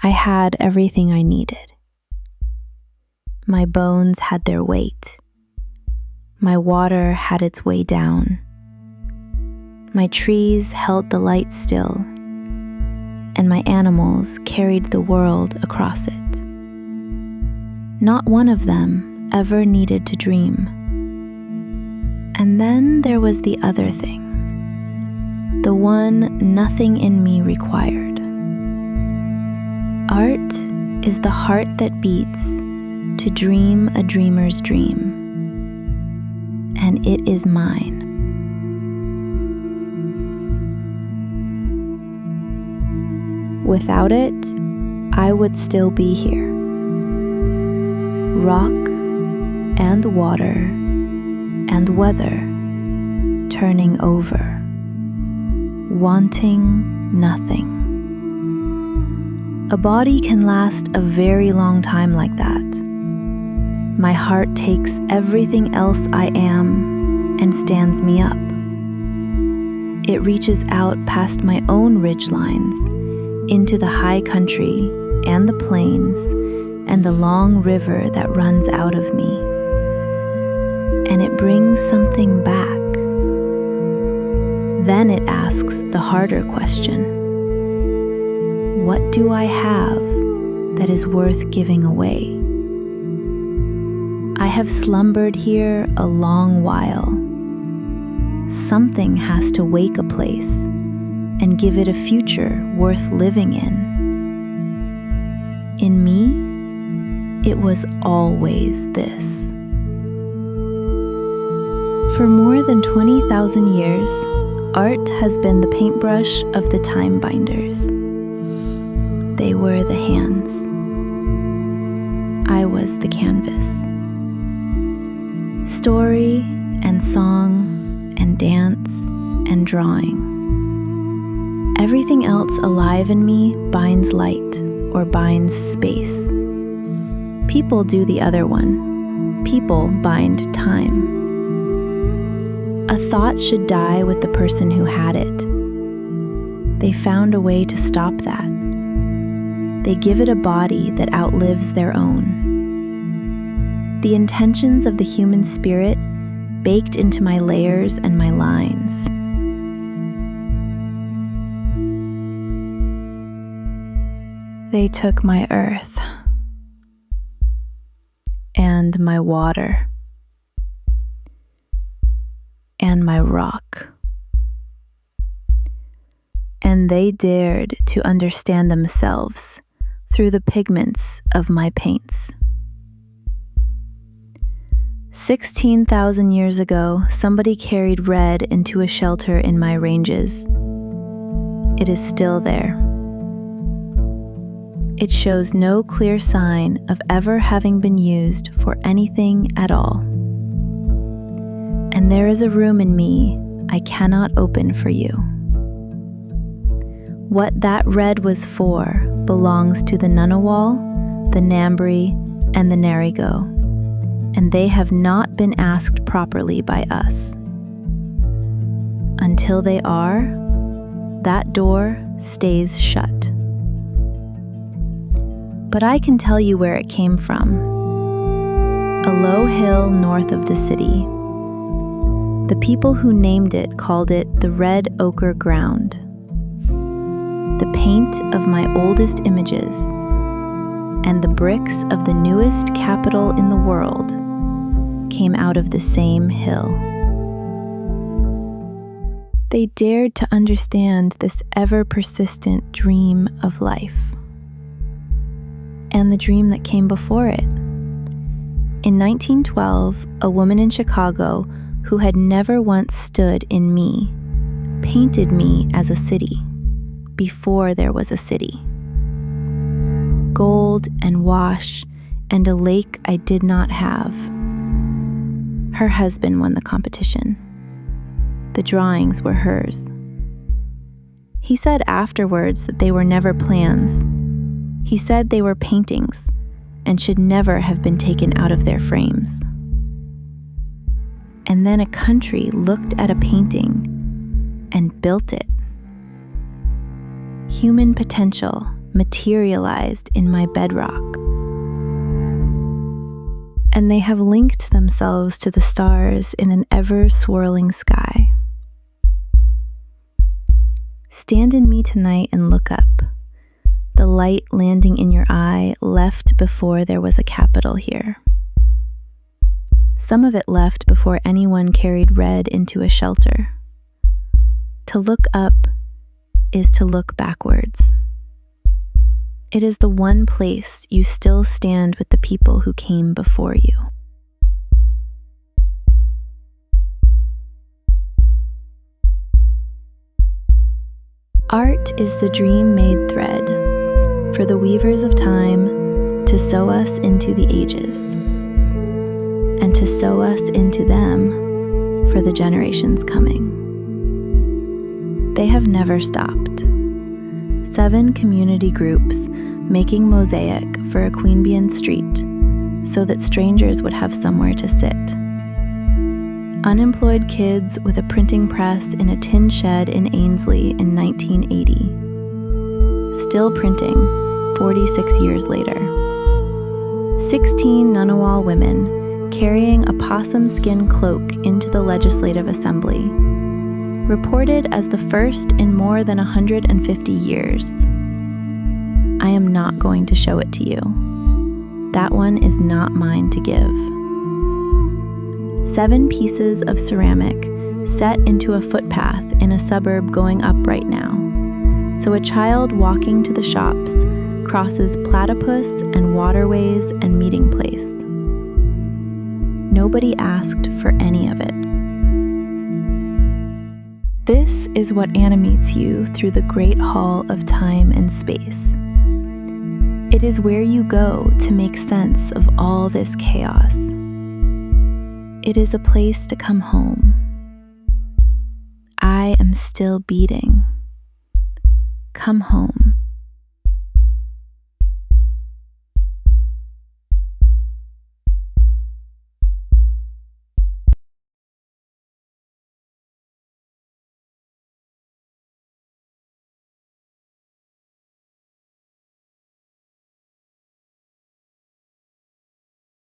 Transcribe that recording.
I had everything I needed. My bones had their weight. My water had its way down. My trees held the light still, and my animals carried the world across it. Not one of them ever needed to dream. And then there was the other thing, the one nothing in me required. Art is the heart that beats to dream a dreamer's dream, and it is mine. Without it, I would still be here. Rock and water and weather turning over, wanting nothing. A body can last a very long time like that. My heart takes everything else I am and stands me up. It reaches out past my own ridgelines into the high country and the plains and the long river that runs out of me. And it brings something back. Then it asks the harder question. What do I have that is worth giving away? I have slumbered here a long while. Something has to wake a place and give it a future worth living in. In me, it was always this. For more than 20,000 years, art has been the paintbrush of the time binders. They were the hands. I was the canvas. Story and song and dance and drawing. Everything else alive in me binds light or binds space. People do the other one. People bind time. A thought should die with the person who had it. They found a way to stop that. They give it a body that outlives their own. The intentions of the human spirit baked into my layers and my lines. They took my earth and my water and my rock, and they dared to understand themselves through the pigments of my paints. 16,000 years ago, somebody carried red into a shelter in my ranges. It is still there. It shows no clear sign of ever having been used for anything at all. And there is a room in me I cannot open for you. What that red was for belongs to the Ngunnawal, the Ngambri, and the Ngarigo, and they have not been asked properly by us. Until they are, that door stays shut. But I can tell you where it came from. A low hill north of the city. The people who named it called it the red ochre ground. The paint of my oldest images and the bricks of the newest capital in the world came out of the same hill. They dared to understand this ever-persistent dream of life and the dream that came before it. In 1912, a woman in Chicago who had never once stood in me painted me as a city before there was a city. Gold and wash and a lake I did not have. Her husband won the competition. The drawings were hers. He said afterwards that they were never plans. He said they were paintings and should never have been taken out of their frames. And then a country looked at a painting and built it. Human potential materialized in my bedrock. And they have linked themselves to the stars in an ever-swirling sky. Stand in me tonight and look up. The light landing in your eye left before there was a capital here. Some of it left before anyone carried red into a shelter. To look up is to look backwards. It is the one place you still stand with the people who came before you. Art is the dream made thread for the weavers of time to sew us into the ages, and to sew us into them for the generations coming. They have never stopped. 7 community groups making mosaic for a Queanbeyan street so that strangers would have somewhere to sit. Unemployed kids with a printing press in a tin shed in Ainslie in 1980. Still printing 46 years later. 16 Ngunnawal women carrying a possum skin cloak into the Legislative Assembly. Reported as the first in more than 150 years. I am not going to show it to you. That one is not mine to give. 7 pieces of ceramic set into a footpath in a suburb going up right now, so a child walking to the shops crosses platypus and waterways and meeting place. Nobody asked for any of it. This is what animates you through the great hall of time and space. It is where you go to make sense of all this chaos. It is a place to come home. I am still beating. Come home.